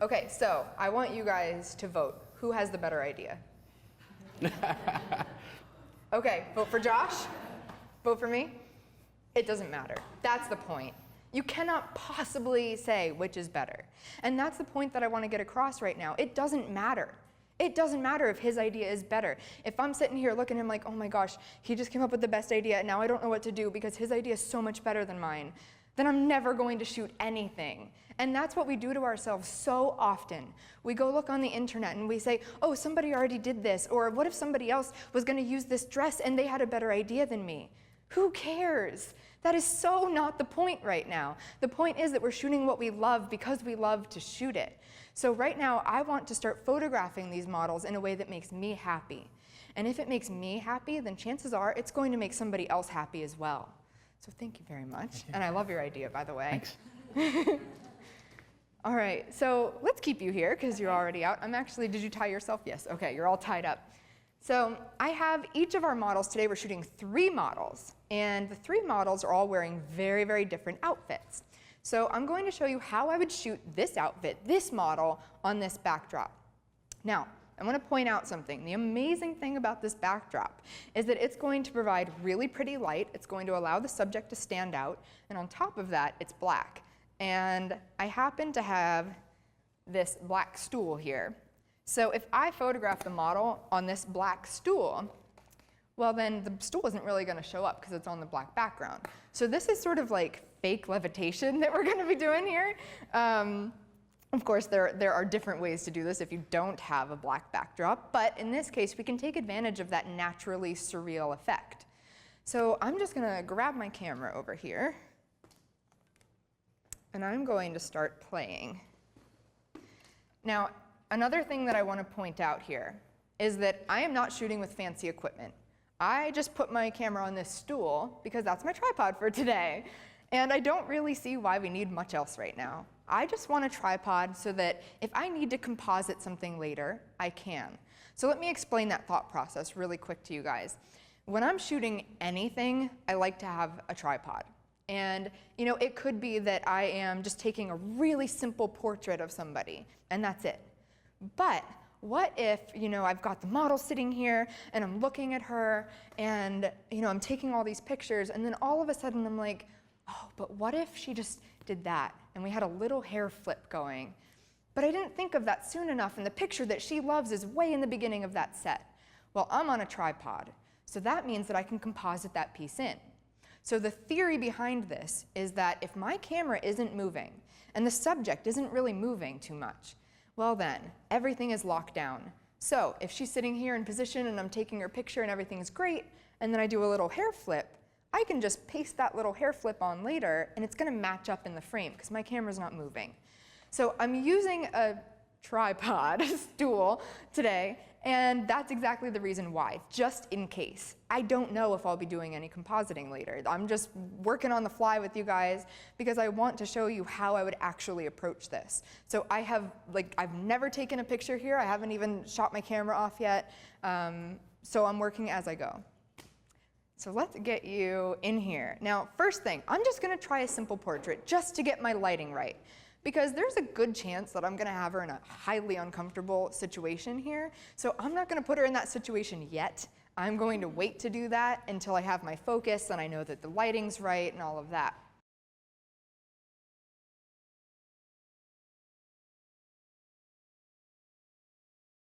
Okay, so I want you guys to vote. Who has the better idea? Okay, vote for Josh. Vote for me. It doesn't matter. That's the point. You cannot possibly say which is better. And that's the point that I want to get across right now. It doesn't matter. It doesn't matter if his idea is better. If I'm sitting here looking at him like, oh my gosh, he just came up with the best idea and now I don't know what to do because his idea is so much better than mine, then I'm never going to shoot anything. And that's what we do to ourselves so often. We go look on the internet and we say, oh, somebody already did this, or what if somebody else was going to use this dress and they had a better idea than me? Who cares? That is so not the point right now. The point is that we're shooting what we love because we love to shoot it. So right now, I want to start photographing these models in a way that makes me happy. And if it makes me happy, then chances are it's going to make somebody else happy as well. So thank you very much. And I love your idea, by the way. Thanks. All right, so let's keep you here because you're already out. Did you tie yourself? Yes, okay, you're all tied up. So I have each of our models today. We're shooting 3 models, and the 3 models are all wearing very, very different outfits. So I'm going to show you how I would shoot this outfit, this model, on this backdrop. Now, I want to point out something. The amazing thing about this backdrop is that it's going to provide really pretty light. It's going to allow the subject to stand out, and on top of that, it's black. And I happen to have this black stool here. So if I photograph the model on this black stool, well then the stool isn't really going to show up because it's on the black background. So this is sort of like fake levitation that we're going to be doing here. Of course, there are different ways to do this if you don't have a black backdrop, but in this case we can take advantage of that naturally surreal effect. So I'm just going to grab my camera over here and I'm going to start playing. Now, another thing that I want to point out here is that I am not shooting with fancy equipment. I just put my camera on this stool because that's my tripod for today. And I don't really see why we need much else right now. I just want a tripod so that if I need to composite something later, I can. So let me explain that thought process really quick to you guys. When I'm shooting anything, I like to have a tripod. And it could be that I am just taking a really simple portrait of somebody, and that's it. But what if, I've got the model sitting here and I'm looking at her and, I'm taking all these pictures and then all of a sudden I'm like, oh, but what if she just did that and we had a little hair flip going? But I didn't think of that soon enough and the picture that she loves is way in the beginning of that set. Well, I'm on a tripod, so that means that I can composite that piece in. So the theory behind this is that if my camera isn't moving and the subject isn't really moving too much, well then, everything is locked down. So if she's sitting here in position and I'm taking her picture and everything's great, and then I do a little hair flip, I can just paste that little hair flip on later and it's gonna match up in the frame because my camera's not moving. So I'm using a tripod stool today, and that's exactly the reason why, just in case. I don't know if I'll be doing any compositing later. I'm just working on the fly with you guys because I want to show you how I would actually approach this. So I've never taken a picture here. I haven't even shot my camera off yet. So I'm working as I go. So let's get you in here. Now, first thing, I'm just gonna try a simple portrait just to get my lighting right. Because there's a good chance that I'm gonna have her in a highly uncomfortable situation here. So I'm not gonna put her in that situation yet. I'm going to wait to do that until I have my focus and I know that the lighting's right and all of that.